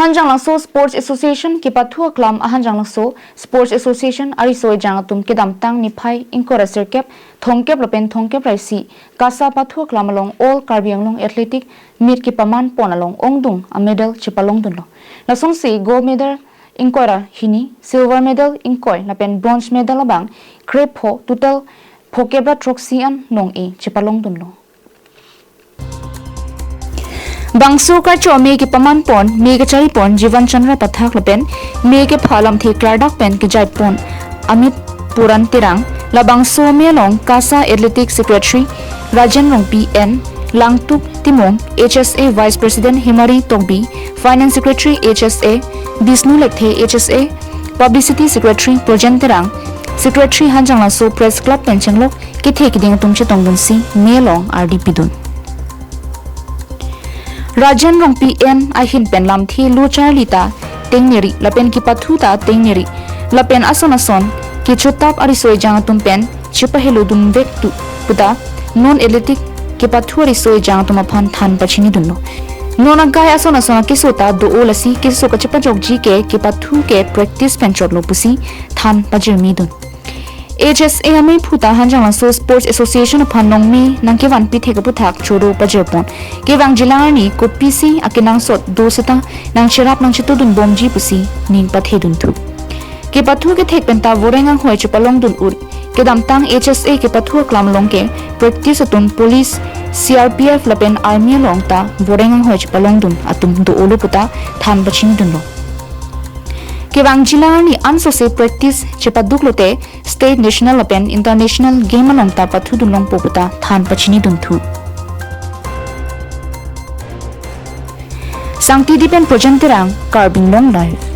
Hanjang Langso Sports Association ki pathua klam Hanjang Langso Sports Association arisoi jangatum ki damtang niphai inkora cirkep thongkep lapen thongkep raisi kasa pathua klam along all karbianglong athletic meet ki paman pon along ongdung a medal chipalong dunlo lasong si gold medal inkora hini silver medal inkoi lapen bronze medal abang crepe ho total phokebra troxian nong-eh chipalong dunlo Bangsu ka cho me ke paman pon me ke chai pon Jivan Chandra pathak lapen me ke phalam the klardak pen ke jai pon Amit Puran Tirang la bangsu me long KASA Athletic Secretary Rajan Rong PN Langtuk Timong HSA Vice President Himari Tongbi Finance Secretary HSA Bisnu Lekthe HSA Publicity Secretary Projan Tirang Secretary Hanjang Langso Press Club Penchanglok ke the kiding tungche tonggunsi me long RDP dun Rajan Rong PN ahin pen lam thi lu charlita tengneri lapen ki pathuta tengneri lapen ason ki chutap arisoi jangatum pen chipahelu dum vek tu puta non athletic ki pathu arisoi jangatum aphan than pachini dunno nona gai ason ki sota do olasi ki soka chipa jogji ke ki pathu ke practice pen chotlo pusi than pajirmi dun HSA amai phuta Hanjang Langso Sports Association of Nong-eh nangke wan pi theka puthak choro pajepon kewang jilangani ko PC akinang sot dosata nang chirap nang chitu dun bomji pusi ning pathe dun thu ke pathu ke thek penta vorengang hoi chupalong dun ur ke damtang HSA ke pathu klam long ke practice atun police CRPF lapen army long ta vorengang hoi chupalong dun atum do olo puta than bachin dun lo Kewang jilani anso se practice chepaduk lote state national open international game along ta pathu dulong poputa than pachini dunthu Sangti dipen projantirang carbing long life